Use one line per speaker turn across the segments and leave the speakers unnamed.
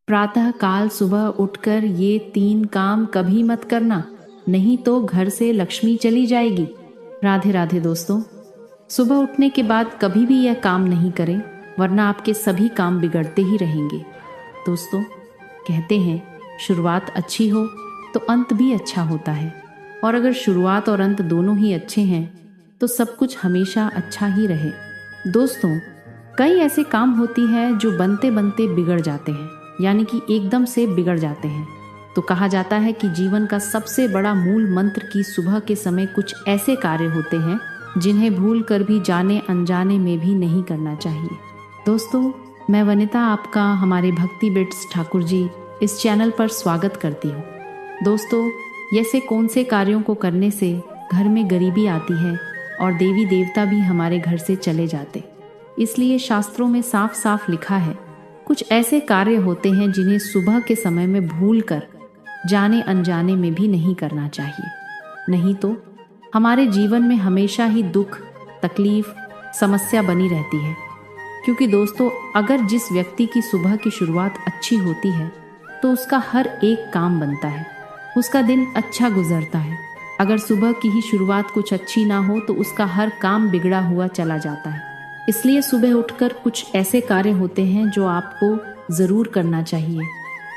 प्रातः काल सुबह उठकर ये 3 काम कभी मत करना, नहीं तो घर से लक्ष्मी चली जाएगी। राधे राधे दोस्तों। सुबह उठने के बाद कभी भी यह काम नहीं करें, वरना आपके सभी काम बिगड़ते ही रहेंगे। दोस्तों, कहते हैं शुरुआत अच्छी हो तो अंत भी अच्छा होता है, और अगर शुरुआत और अंत दोनों ही अच्छे हैं तो सब कुछ हमेशा अच्छा ही रहे। दोस्तों, कई ऐसे काम होती हैं जो बनते बनते बिगड़ जाते हैं, यानी कि एकदम से बिगड़ जाते हैं। तो कहा जाता है कि जीवन का सबसे बड़ा मूल मंत्र कि सुबह के समय कुछ ऐसे कार्य होते हैं जिन्हें भूल कर भी जाने अनजाने में भी नहीं करना चाहिए। दोस्तों, मैं वनिता आपका हमारे भक्ति बिट्स ठाकुर जी इस चैनल पर स्वागत करती हूँ। दोस्तों, ऐसे कौन से कार्यों को करने से घर में गरीबी आती है और देवी देवता भी हमारे घर से चले जाते। इसलिए शास्त्रों में साफ साफ लिखा है, कुछ ऐसे कार्य होते हैं जिन्हें सुबह के समय में भूल कर जाने अनजाने में भी नहीं करना चाहिए, नहीं तो हमारे जीवन में हमेशा ही दुख, तकलीफ, समस्या बनी रहती है। क्योंकि दोस्तों, अगर जिस व्यक्ति की सुबह की शुरुआत अच्छी होती है तो उसका हर एक काम बनता है, उसका दिन अच्छा गुजरता है। अगर सुबह की ही शुरुआत कुछ अच्छी ना हो तो उसका हर काम बिगड़ा हुआ चला जाता है। इसलिए सुबह उठकर कुछ ऐसे कार्य होते हैं जो आपको ज़रूर करना चाहिए,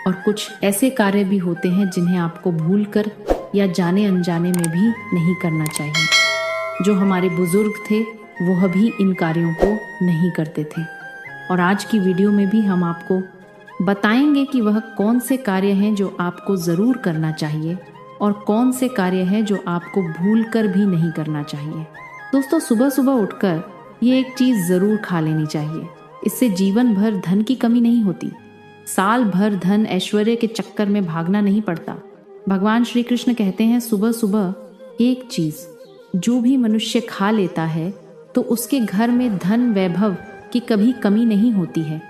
और कुछ ऐसे कार्य भी होते हैं जिन्हें आपको भूल कर या जाने अनजाने में भी नहीं करना चाहिए। जो हमारे बुजुर्ग थे वह भी इन कार्यों को नहीं करते थे, और आज की वीडियो में भी हम आपको बताएंगे कि वह कौन से कार्य हैं जो आपको ज़रूर करना चाहिए और कौन से कार्य हैं जो आपको भूल कर भी नहीं करना चाहिए। दोस्तों, सुबह सुबह उठकर ये एक चीज़ ज़रूर खा लेनी चाहिए। इससे जीवन भर धन की कमी नहीं होती, साल भर धन ऐश्वर्य के चक्कर में भागना नहीं पड़ता। भगवान श्री कृष्ण कहते हैं, सुबह सुबह एक चीज़ जो भी मनुष्य खा लेता है तो उसके घर में धन वैभव की कभी कमी नहीं होती है।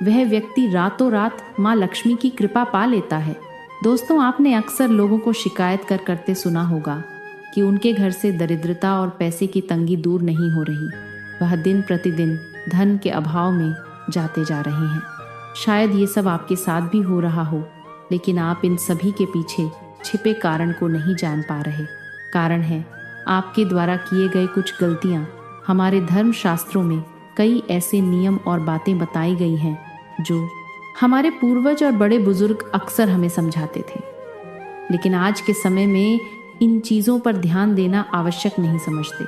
वह व्यक्ति रातों रात माँ लक्ष्मी की कृपा पा लेता है। दोस्तों, आपने अक्सर लोगों को शिकायत करते सुना होगा कि उनके घर से दरिद्रता और पैसे की तंगी दूर नहीं हो रही, वह दिन प्रतिदिन धन के अभाव में जाते जा रहे हैं। शायद ये सब आपके साथ भी हो रहा हो, लेकिन आप इन सभी के पीछे छिपे कारण को नहीं जान पा रहे। कारण है आपके द्वारा किए गए कुछ गलतियाँ। हमारे धर्म शास्त्रों में कई ऐसे नियम और बातें बताई गई हैं जो हमारे पूर्वज और बड़े बुजुर्ग अक्सर हमें समझाते थे, लेकिन आज के समय में इन चीज़ों पर ध्यान देना आवश्यक नहीं समझते।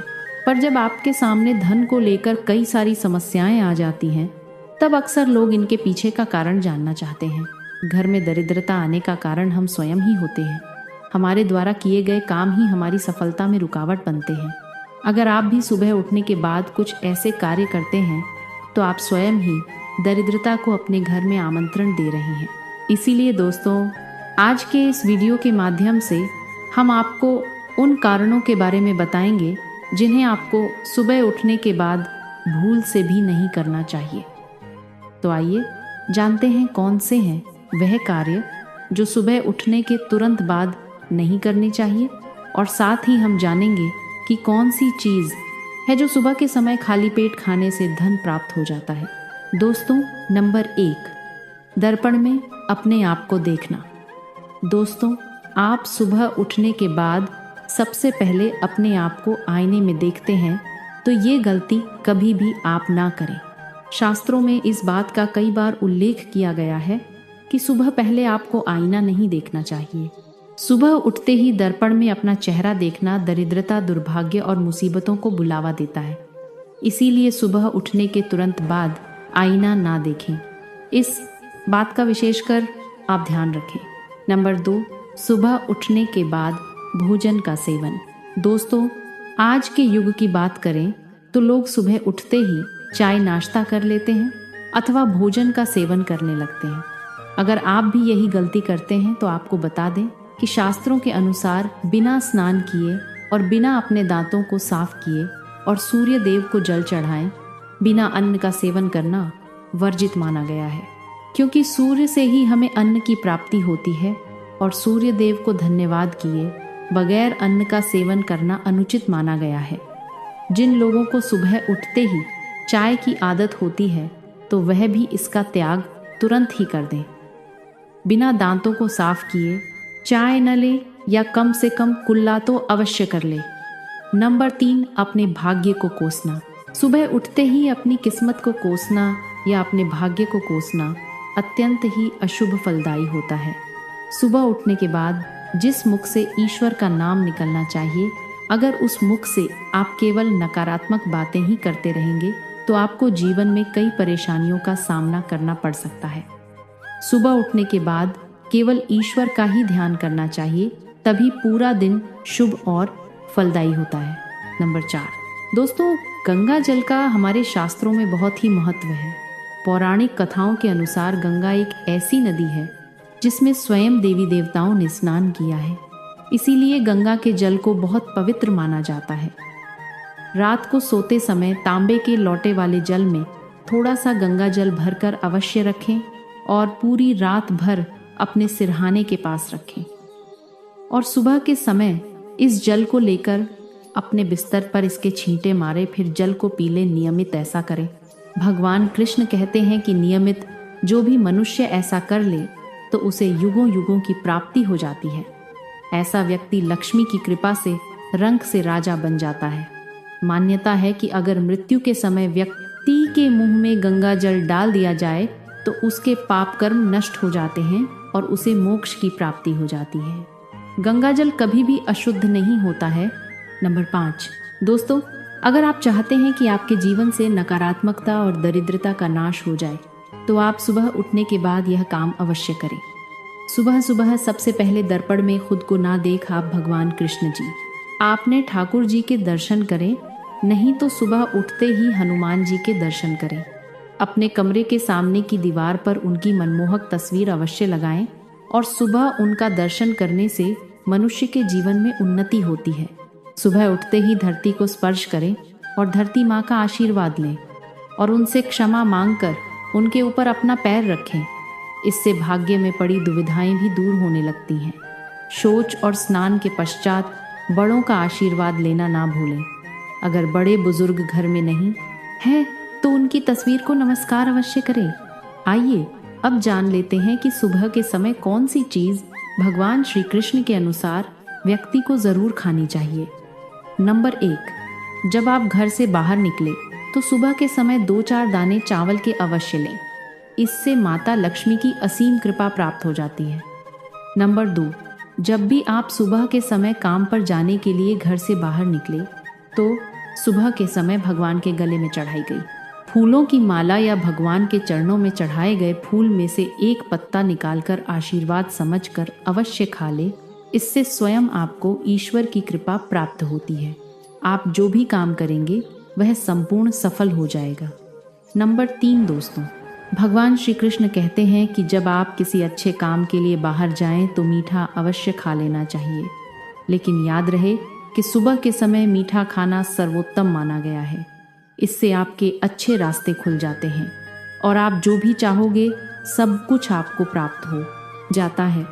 पर जब आपके सामने धन को लेकर कई सारी समस्याएं आ जाती हैं, तब अक्सर लोग इनके पीछे का कारण जानना चाहते हैं। घर में दरिद्रता आने का कारण हम स्वयं ही होते हैं। हमारे द्वारा किए गए काम ही हमारी सफलता में रुकावट बनते हैं। अगर आप भी सुबह उठने के बाद कुछ ऐसे कार्य करते हैं तो आप स्वयं ही दरिद्रता को अपने घर में आमंत्रण दे रहे हैं। इसीलिए दोस्तों, आज के इस वीडियो के माध्यम से हम आपको उन कारणों के बारे में बताएंगे जिन्हें आपको सुबह उठने के बाद भूल से भी नहीं करना चाहिए। तो आइए जानते हैं कौन से हैं वह कार्य जो सुबह उठने के तुरंत बाद नहीं करने चाहिए, और साथ ही हम जानेंगे कि कौन सी चीज़ है जो सुबह के समय खाली पेट खाने से धन प्राप्त हो जाता है। दोस्तों, नंबर 1, दर्पण में अपने आप को देखना। दोस्तों, आप सुबह उठने के बाद सबसे पहले अपने आप को आईने में देखते हैं तो ये गलती कभी भी आप ना करें। शास्त्रों में इस बात का कई बार उल्लेख किया गया है कि सुबह पहले आपको आईना नहीं देखना चाहिए। सुबह उठते ही दर्पण में अपना चेहरा देखना दरिद्रता, दुर्भाग्य और मुसीबतों को बुलावा देता है। इसीलिए सुबह उठने के तुरंत बाद आईना ना देखें। इस बात का विशेषकर आप ध्यान रखें। नंबर 2, सुबह उठने के बाद भोजन का सेवन। दोस्तों, आज के युग की बात करें तो लोग सुबह उठते ही चाय नाश्ता कर लेते हैं अथवा भोजन का सेवन करने लगते हैं। अगर आप भी यही गलती करते हैं तो आपको बता दें कि शास्त्रों के अनुसार बिना स्नान किए और बिना अपने दांतों को साफ किए और सूर्य देव को जल चढ़ाएं बिना अन्न का सेवन करना वर्जित माना गया है, क्योंकि सूर्य से ही हमें अन्न की प्राप्ति होती है और सूर्य देव को धन्यवाद किए बगैर अन्न का सेवन करना अनुचित माना गया है। जिन लोगों को सुबह उठते ही चाय की आदत होती है तो वह भी इसका त्याग तुरंत ही कर दें। बिना दांतों को साफ किए चाय न ले या कम से कम कुल्ला तो अवश्य कर ले। नंबर 3, अपने भाग्य को कोसना। सुबह उठते ही अपनी किस्मत को कोसना या अपने भाग्य को कोसना अत्यंत ही अशुभ फलदायी होता है। सुबह उठने के बाद जिस मुख से ईश्वर का नाम निकलना चाहिए, अगर उस मुख से आप केवल नकारात्मक बातें ही करते रहेंगे तो आपको जीवन में कई परेशानियों का सामना करना पड़ सकता है। सुबह उठने के बाद केवल ईश्वर का ही ध्यान करना चाहिए, तभी पूरा दिन शुभ और फलदायी होता है। नंबर 4, दोस्तों, गंगा जल का हमारे शास्त्रों में बहुत ही महत्व है। पौराणिक कथाओं के अनुसार गंगा एक ऐसी नदी है जिसमें स्वयं देवी देवताओं ने स्नान किया है, इसीलिए गंगा के जल को बहुत पवित्र माना जाता है। रात को सोते समय तांबे के लोटे वाले जल में थोड़ा सा गंगा जल भरकर अवश्य रखें और पूरी रात भर अपने सिरहाने के पास रखें और सुबह के समय इस जल को लेकर अपने बिस्तर पर इसके छींटे मारे, फिर जल को पी ले। नियमित ऐसा करें। भगवान कृष्ण कहते हैं कि नियमित जो भी मनुष्य ऐसा कर ले तो उसे युगों युगों की प्राप्ति हो जाती है। ऐसा व्यक्ति लक्ष्मी की कृपा से रंक से राजा बन जाता है। मान्यता है कि अगर मृत्यु के समय व्यक्ति के मुंह में गंगा जल डाल दिया जाए तो उसके पाप कर्म नष्ट हो जाते हैं और उसे मोक्ष की प्राप्ति हो जाती है। गंगा जल कभी भी अशुद्ध नहीं होता है। नंबर 5, दोस्तों, अगर आप चाहते हैं कि आपके जीवन से नकारात्मकता और दरिद्रता का नाश हो जाए तो आप सुबह उठने के बाद यह काम अवश्य करें। सुबह सुबह सबसे पहले दर्पण में खुद को ना देख आप भगवान कृष्ण जी, आपने ठाकुर जी के दर्शन करें, नहीं तो सुबह उठते ही हनुमान जी के दर्शन करें। अपने कमरे के सामने की दीवार पर उनकी मनमोहक तस्वीर अवश्य लगाएं और सुबह उनका दर्शन करने से मनुष्य के जीवन में उन्नति होती है। सुबह उठते ही धरती को स्पर्श करें और धरती माँ का आशीर्वाद लें और उनसे क्षमा मांगकर उनके ऊपर अपना पैर रखें। इससे भाग्य में पड़ी दुविधाएं भी दूर होने लगती हैं। शौच और स्नान के पश्चात बड़ों का आशीर्वाद लेना ना भूलें। अगर बड़े बुजुर्ग घर में नहीं है तो उनकी तस्वीर को नमस्कार अवश्य करें। आइए अब जान लेते हैं कि सुबह के समय कौन सी चीज़ भगवान श्री कृष्ण के अनुसार व्यक्ति को ज़रूर खानी चाहिए। नंबर 1, जब आप घर से बाहर निकले तो सुबह के समय 2-4 दाने चावल के अवश्य लें। इससे माता लक्ष्मी की असीम कृपा प्राप्त हो जाती है। नंबर 2, जब भी आप सुबह के समय काम पर जाने के लिए घर से बाहर निकले तो सुबह के समय भगवान के गले में चढ़ाई गई फूलों की माला या भगवान के चरणों में चढ़ाए गए फूल में से एक पत्ता निकालकर आशीर्वाद समझकर अवश्य खा ले। इससे स्वयं आपको ईश्वर की कृपा प्राप्त होती है। आप जो भी काम करेंगे वह संपूर्ण सफल हो जाएगा। नंबर 3, दोस्तों, भगवान श्री कृष्ण कहते हैं कि जब आप किसी अच्छे काम के लिए बाहर जाएं तो मीठा अवश्य खा लेना चाहिए, लेकिन याद रहे कि सुबह के समय मीठा खाना सर्वोत्तम माना गया है। इससे आपके अच्छे रास्ते खुल जाते हैं और आप जो भी चाहोगे सब कुछ आपको प्राप्त हो जाता है।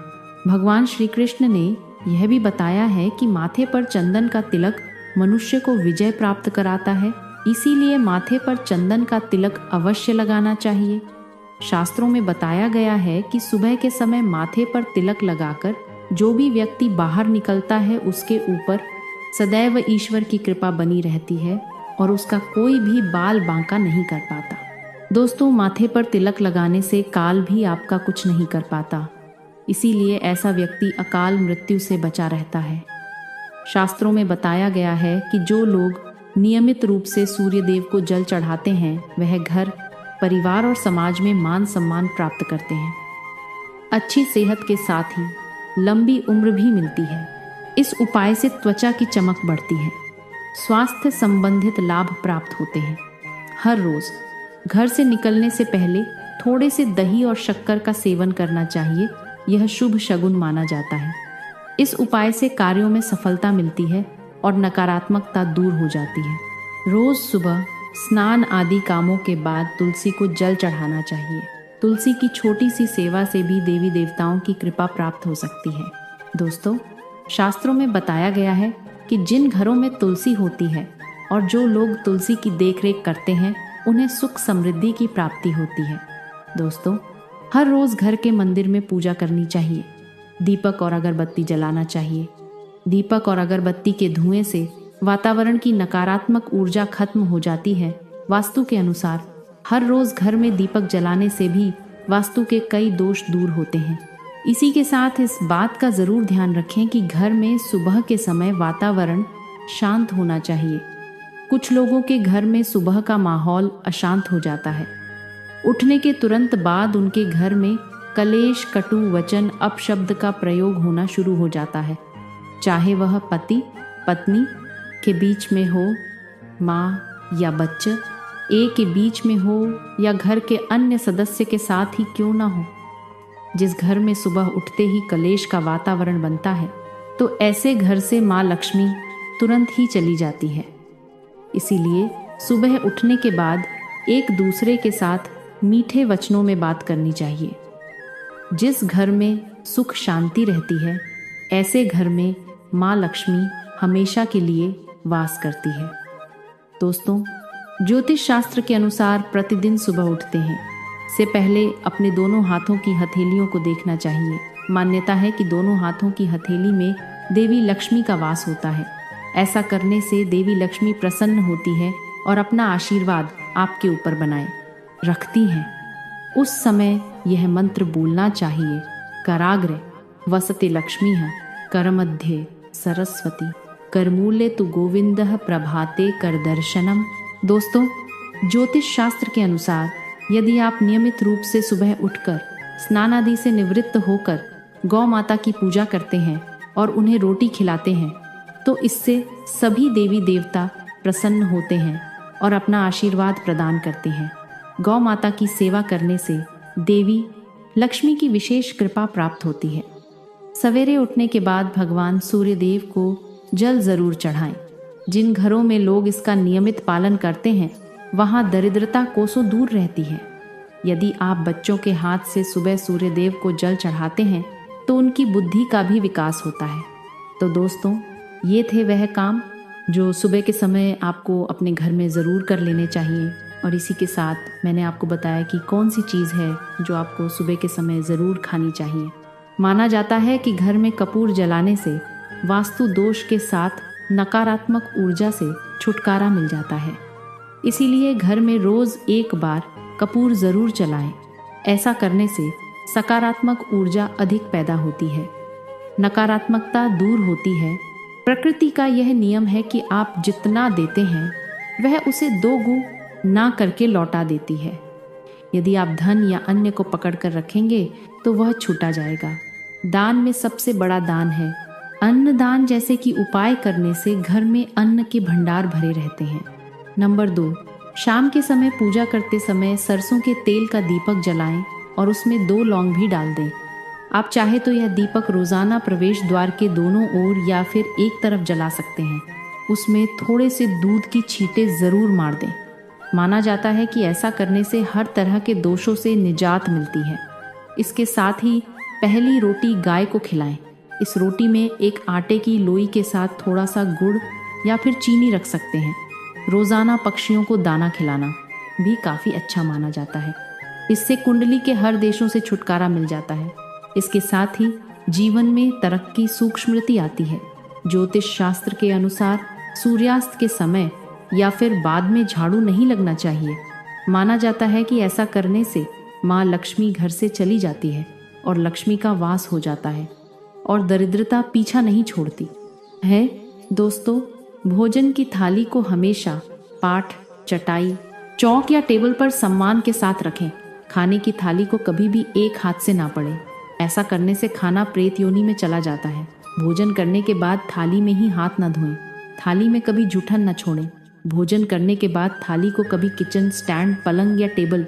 भगवान श्री कृष्ण ने यह भी बताया है कि माथे पर चंदन का तिलक मनुष्य को विजय प्राप्त कराता है, इसीलिए माथे पर चंदन का तिलक अवश्य लगाना चाहिए। शास्त्रों में बताया गया है कि सुबह के समय माथे पर तिलक लगाकर जो भी व्यक्ति बाहर निकलता है उसके ऊपर सदैव ईश्वर की कृपा बनी रहती है और उसका कोई भी बाल बांका नहीं कर पाता। दोस्तों, माथे पर तिलक लगाने से काल भी आपका कुछ नहीं कर पाता, इसीलिए ऐसा व्यक्ति अकाल मृत्यु से बचा रहता है। शास्त्रों में बताया गया है कि जो लोग नियमित रूप से सूर्य देव को जल चढ़ाते हैं वह घर, परिवार और समाज में मान सम्मान प्राप्त करते हैं। अच्छी सेहत के साथ ही लंबी उम्र भी मिलती है। इस उपाय से त्वचा की चमक बढ़ती है, स्वास्थ्य संबंधित लाभ प्राप्त होते हैं। हर रोज घर से निकलने से पहले थोड़े से दही और शक्कर का सेवन करना चाहिए, यह शुभ शगुन माना जाता है। इस उपाय से कार्यों में सफलता मिलती है और नकारात्मकता दूर हो जाती है। रोज सुबह स्नान आदि कामों के बाद तुलसी को जल चढ़ाना चाहिए। तुलसी की छोटी सी सेवा से भी देवी देवताओं की कृपा प्राप्त हो सकती है। दोस्तों, शास्त्रों में बताया गया है कि जिन घरों में तुलसी होती है और जो लोग तुलसी की देखरेख करते हैं उन्हें सुख समृद्धि की प्राप्ति होती है। दोस्तों, हर रोज घर के मंदिर में पूजा करनी चाहिए। दीपक और अगरबत्ती जलाना चाहिए। दीपक और अगरबत्ती के धुएं से वातावरण की नकारात्मक ऊर्जा खत्म हो जाती है। वास्तु के अनुसार हर रोज घर में दीपक जलाने से भी वास्तु के कई दोष दूर होते हैं। इसी के साथ इस बात का जरूर ध्यान रखें कि घर में सुबह के समय वातावरण शांत होना चाहिए। कुछ लोगों के घर में सुबह का माहौल अशांत हो जाता है। उठने के तुरंत बाद उनके घर में कलेश, कटु वचन, अपशब्द का प्रयोग होना शुरू हो जाता है। चाहे वह पति पत्नी के बीच में हो, माँ या बच्चे एक के बीच में हो, या घर के अन्य सदस्य के साथ ही क्यों ना हो। जिस घर में सुबह उठते ही कलेश का वातावरण बनता है तो ऐसे घर से माँ लक्ष्मी तुरंत ही चली जाती है। इसीलिए सुबह उठने के बाद एक दूसरे के साथ मीठे वचनों में बात करनी चाहिए। जिस घर में सुख शांति रहती है, ऐसे घर में माँ लक्ष्मी हमेशा के लिए वास करती है। दोस्तों, ज्योतिष शास्त्र के अनुसार प्रतिदिन सुबह उठते हैं से पहले अपने दोनों हाथों की हथेलियों को देखना चाहिए। मान्यता है कि दोनों हाथों की हथेली में देवी लक्ष्मी का वास होता है। ऐसा करने से देवी लक्ष्मी प्रसन्न होती है और अपना आशीर्वाद आपके ऊपर बनाए रखती हैं। उस समय यह मंत्र बोलना चाहिए, कराग्रे वसते लक्ष्मीः करमध्ये सरस्वती करमूले तु गोविंदः प्रभाते कर दर्शनम। दोस्तों, ज्योतिष शास्त्र के अनुसार यदि आप नियमित रूप से सुबह उठकर स्नान आदि से निवृत्त होकर गौ माता की पूजा करते हैं और उन्हें रोटी खिलाते हैं तो इससे सभी देवी देवता प्रसन्न होते हैं और अपना आशीर्वाद प्रदान करते हैं। गौ माता की सेवा करने से देवी लक्ष्मी की विशेष कृपा प्राप्त होती है। सवेरे उठने के बाद भगवान सूर्य देव को जल जरूर चढ़ाएं। जिन घरों में लोग इसका नियमित पालन करते हैं वहाँ दरिद्रता कोसों दूर रहती है। यदि आप बच्चों के हाथ से सुबह सूर्य देव को जल चढ़ाते हैं तो उनकी बुद्धि का भी विकास होता है। तो दोस्तों, ये थे वह काम जो सुबह के समय आपको अपने घर में ज़रूर कर लेने चाहिए। और इसी के साथ मैंने आपको बताया कि कौन सी चीज़ है जो आपको सुबह के समय ज़रूर खानी चाहिए। माना जाता है कि घर में कपूर जलाने से वास्तु दोष के साथ नकारात्मक ऊर्जा से छुटकारा मिल जाता है। इसीलिए घर में रोज़ एक बार कपूर ज़रूर जलाएं। ऐसा करने से सकारात्मक ऊर्जा अधिक पैदा होती है, नकारात्मकता दूर होती है। प्रकृति का यह नियम है कि आप जितना देते हैं वह उसे दोगुना ना करके लौटा देती है। यदि आप धन या अन्य को पकड़ कर रखेंगे तो वह छूटा जाएगा। दान में सबसे बड़ा दान है अन्न दान, जैसे कि उपाय करने से घर में अन्न के भंडार भरे रहते हैं। नंबर 2, शाम के समय पूजा करते समय सरसों के तेल का दीपक जलाएं और उसमें 2 लौंग भी डाल दें। आप चाहे तो यह दीपक रोजाना प्रवेश द्वार के दोनों ओर या फिर एक तरफ जला सकते हैं। उसमें थोड़े से दूध की छींटे जरूर मार दें। माना जाता है कि ऐसा करने से हर तरह के दोषों से निजात मिलती है। इसके साथ ही पहली रोटी गाय को खिलाएं। इस रोटी में एक आटे की लोई के साथ थोड़ा सा गुड़ या फिर चीनी रख सकते हैं। रोजाना पक्षियों को दाना खिलाना भी काफ़ी अच्छा माना जाता है। इससे कुंडली के हर देशों से छुटकारा मिल जाता है। इसके साथ ही जीवन में तरक्की सूक्ष्मति आती है। ज्योतिष शास्त्र के अनुसार सूर्यास्त के समय या फिर बाद में झाड़ू नहीं लगना चाहिए। माना जाता है कि ऐसा करने से माँ लक्ष्मी घर से चली जाती है और लक्ष्मी का वास हो जाता है और दरिद्रता पीछा नहीं छोड़ती है। दोस्तों, भोजन की थाली को हमेशा पाट, चटाई, चौक या टेबल पर सम्मान के साथ रखें। खाने की थाली को कभी भी एक हाथ से ना पड़े। ऐसा करने से खाना प्रेत योनि में चला जाता है। भोजन करने के बाद थाली में ही हाथ न धोएं। थाली में कभी जूठन न छोड़ें। भोजन करने के बाद थाली को कभी किचन स्टैंड, पलंग या टेबल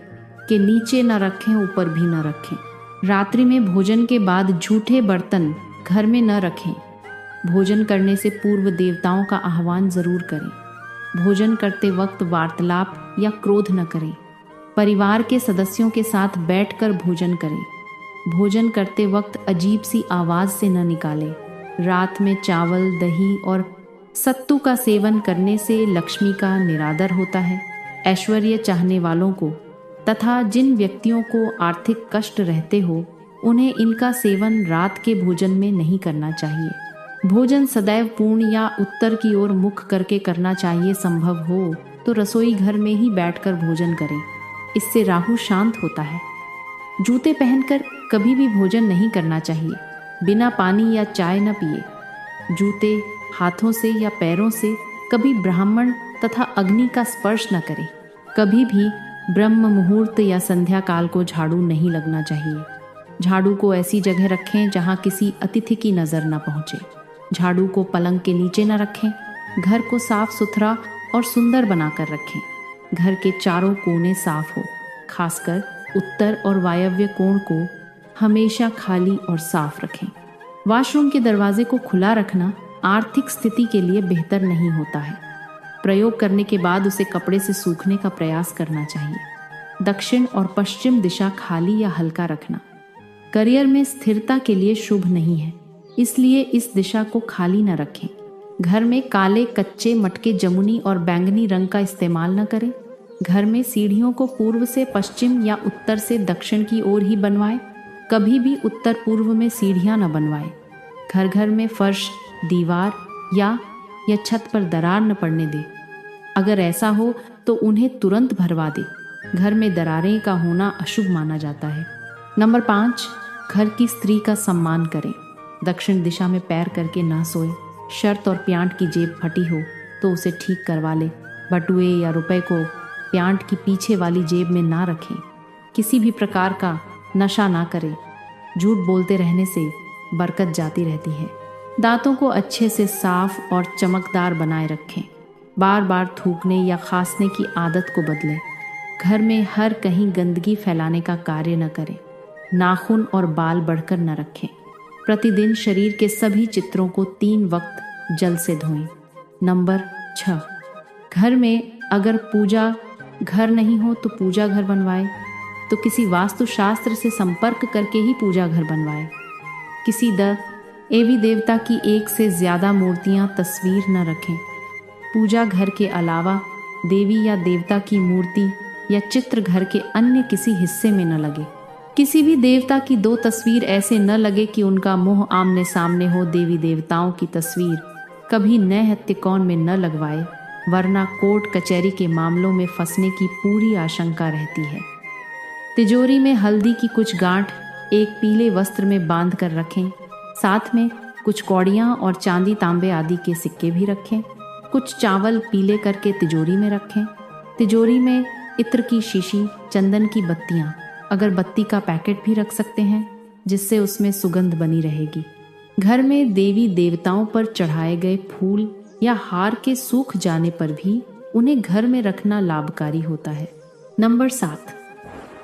के नीचे न रखें, ऊपर भी न रखें। रात्रि में भोजन के बाद झूठे बर्तन घर में न रखें। भोजन करने से पूर्व देवताओं का आह्वान जरूर करें। भोजन करते वक्त वार्तालाप या क्रोध न करें। परिवार के सदस्यों के साथ बैठकर भोजन करें। भोजन करते वक्त अजीब सी आवाज़ से न निकालें। रात में चावल, दही और सत्तू का सेवन करने से लक्ष्मी का निरादर होता है। ऐश्वर्य चाहने वालों को तथा जिन व्यक्तियों को आर्थिक कष्ट रहते हो उन्हें इनका सेवन रात के भोजन में नहीं करना चाहिए। भोजन सदैव पूर्ण या उत्तर की ओर मुख करके करना चाहिए। संभव हो तो रसोई घर में ही बैठकर भोजन करें, इससे राहु शांत होता है। जूते पहनकर कभी भी भोजन नहीं करना चाहिए। बिना पानी या चाय न पिए। जूते हाथों से या पैरों से कभी ब्राह्मण तथा अग्नि का स्पर्श न करें। कभी भी ब्रह्म मुहूर्त या संध्या काल को झाड़ू नहीं लगना चाहिए। झाड़ू को ऐसी जगह रखें जहां किसी अतिथि की नज़र न पहुंचे। झाड़ू को पलंग के नीचे न रखें। घर को साफ सुथरा और सुंदर बनाकर रखें। घर के चारों कोने साफ हो, खासकर उत्तर और वायव्य कोण को हमेशा खाली और साफ रखें। वॉशरूम के दरवाजे को खुला रखना आर्थिक स्थिति के लिए बेहतर नहीं होता है। प्रयोग करने के बाद उसे कपड़े से सूखने का प्रयास करना चाहिए। दक्षिण और पश्चिम दिशा खाली या हल्का रखना करियर में स्थिरता के लिए शुभ नहीं है, इसलिए इस दिशा को खाली न रखें। घर में काले, कच्चे, मटके, जमुनी और बैंगनी रंग का इस्तेमाल न करें। घर में सीढ़ियों को पूर्व से पश्चिम या उत्तर से दक्षिण की ओर ही बनवाएं। कभी भी उत्तर पूर्व में सीढ़ियां न बनवाएं। घर घर में फर्श, दीवार या छत पर दरार न पड़ने दें। अगर ऐसा हो तो उन्हें तुरंत भरवा दें। घर में दरारें का होना अशुभ माना जाता है। नंबर 5, घर की स्त्री का सम्मान करें। दक्षिण दिशा में पैर करके ना सोए। शर्ट और प्यांट की जेब फटी हो तो उसे ठीक करवा ले। बटुए या रुपए को प्यांट की पीछे वाली जेब में ना रखें। किसी भी प्रकार का नशा ना करें। झूठ बोलते रहने से बरकत जाती रहती है। दांतों को अच्छे से साफ और चमकदार बनाए रखें। बार बार थूकने या खांसने की आदत को बदलें। घर में हर कहीं गंदगी फैलाने का कार्य न करें। नाखून और बाल बढ़कर न रखें। प्रतिदिन शरीर के सभी चित्रों को 3 वक्त जल से धोएं। नंबर 6, घर में अगर पूजा घर नहीं हो तो पूजा घर बनवाएं। तो किसी वास्तुशास्त्र से संपर्क करके ही पूजा घर बनवाएं। किसी देवी देवता की 1 से ज़्यादा मूर्तियां, तस्वीर न रखें। पूजा घर के अलावा देवी या देवता की मूर्ति या चित्र घर के अन्य किसी हिस्से में न लगे। किसी भी देवता की 2 तस्वीर ऐसे न लगे कि उनका मुंह आमने सामने हो। देवी देवताओं की तस्वीर कभी नए हत्याकोण में न लगवाए, वरना कोर्ट कचहरी के मामलों में फंसने की पूरी आशंका रहती है। तिजोरी में हल्दी की कुछ गांठ एक पीले वस्त्र में बांध कर रखें। साथ में कुछ कौड़ियाँ और चांदी, तांबे आदि के सिक्के भी रखें। कुछ चावल पीले करके तिजोरी में रखें। तिजोरी में इत्र की शीशी, चंदन की बत्तियाँ, अगरबत्ती का पैकेट भी रख सकते हैं, जिससे उसमें सुगंध बनी रहेगी। घर में देवी देवताओं पर चढ़ाए गए फूल या हार के सूख जाने पर भी उन्हें घर में रखना लाभकारी होता है। नंबर 7,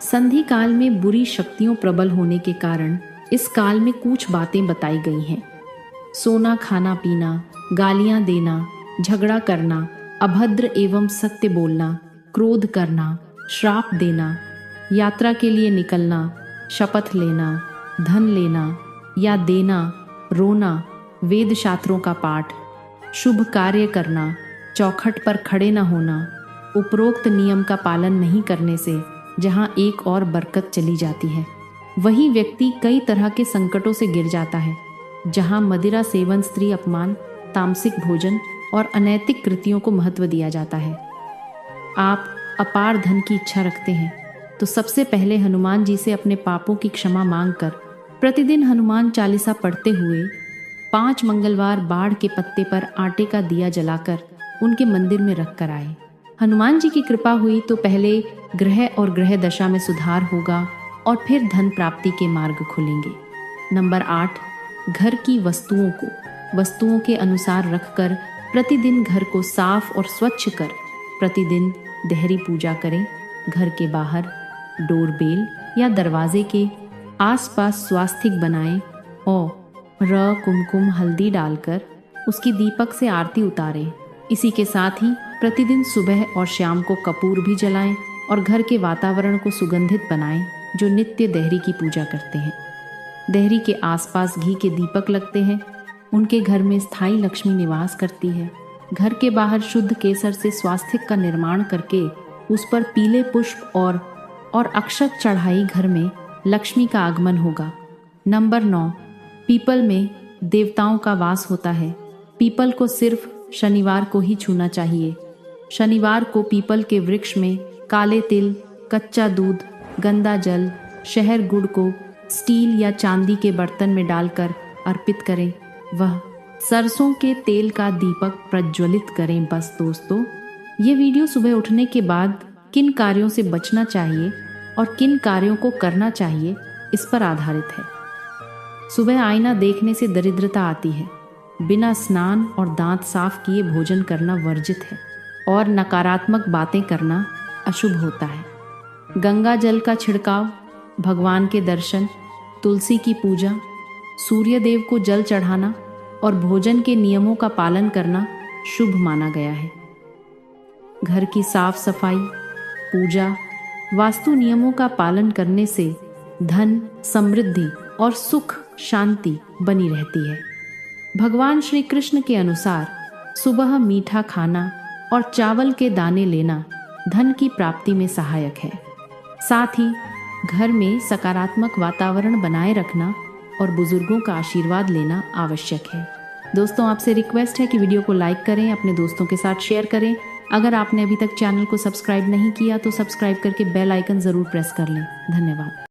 संधि काल में बुरी शक्तियों प्रबल होने के कारण इस काल में कुछ बातें बताई गई हैं। सोना खाना पीना, गालियां देना, झगड़ा करना, अभद्र एवं सत्य बोलना, क्रोध करना, श्राप देना, यात्रा के लिए निकलना, शपथ लेना, धन लेना या देना, रोना, वेद शास्त्रों का पाठ, शुभ कार्य करना, चौखट पर खड़े न होना, उपरोक्त नियम का पालन नहीं करने से जहाँ एक और बरकत चली जाती है, वही व्यक्ति कई तरह के संकटों से गिर जाता है। जहाँ मदिरा सेवन, स्त्री अपमान, तामसिक भोजन और अनैतिक कृतियों को महत्व दिया जाता है। आप अपार धन की इच्छा रखते हैं तो सबसे पहले हनुमान जी से अपने पापों की क्षमा मांगकर प्रतिदिन हनुमान चालीसा पढ़ते हुए 5 मंगलवार बाढ़ के पत्ते पर आटे का दिया जलाकर उनके मंदिर में रख कर आए। हनुमान जी की कृपा हुई तो पहले ग्रह और ग्रह दशा में सुधार होगा और फिर धन प्राप्ति के मार्ग खुलेंगे। नंबर 8, घर की वस्तुओं के अनुसार रखकर प्रतिदिन घर को साफ और स्वच्छ कर प्रतिदिन देहरी पूजा करें। घर के बाहर डोरबेल या दरवाजे के आसपास स्वास्तिक बनाएं और कुमकुम हल्दी डालकर उसकी दीपक से आरती उतारें। इसी के साथ ही प्रतिदिन सुबह और शाम को कपूर भी जलाएं और घर के वातावरण को सुगंधित बनाएं। जो नित्य देहरी की पूजा करते हैं, देहरी के आसपास घी के दीपक लगते हैं, उनके घर में स्थायी लक्ष्मी निवास करती है। घर के बाहर शुद्ध केसर से स्वास्तिक का निर्माण करके उस पर पीले पुष्प और और अक्षत चढ़ाई घर में लक्ष्मी का आगमन होगा। नंबर 9, पीपल में देवताओं का वास होता है। पीपल को सिर्फ शनिवार को ही छूना चाहिए। शनिवार को पीपल के वृक्ष में काले तिल, कच्चा दूध, गंदा जल, शहर गुड़ को स्टील या चांदी के बर्तन में डालकर अर्पित करें। वह सरसों के तेल का दीपक प्रज्वलित करें। बस दोस्तों, ये वीडियो सुबह उठने के बाद किन कार्यों से बचना चाहिए और किन कार्यों को करना चाहिए इस पर आधारित है। सुबह आईना देखने से दरिद्रता आती है। बिना स्नान और दांत साफ किए भोजन करना वर्जित है और नकारात्मक बातें करना अशुभ होता है। गंगा जल का छिड़काव, भगवान के दर्शन, तुलसी की पूजा, सूर्य देव को जल चढ़ाना और भोजन के नियमों का पालन करना शुभ माना गया है। घर की साफ सफाई, पूजा, वास्तु नियमों का पालन करने से धन, समृद्धि और सुख शांति बनी रहती है। भगवान श्री कृष्ण के अनुसार सुबह मीठा खाना और चावल के दाने लेना धन की प्राप्ति में सहायक है। साथ ही घर में सकारात्मक वातावरण बनाए रखना और बुजुर्गों का आशीर्वाद लेना आवश्यक है। दोस्तों, आपसे रिक्वेस्ट है कि वीडियो को लाइक करें, अपने दोस्तों के साथ शेयर करें। अगर आपने अभी तक चैनल को सब्सक्राइब नहीं किया तो सब्सक्राइब करके बेल आइकन ज़रूर प्रेस कर लें। धन्यवाद।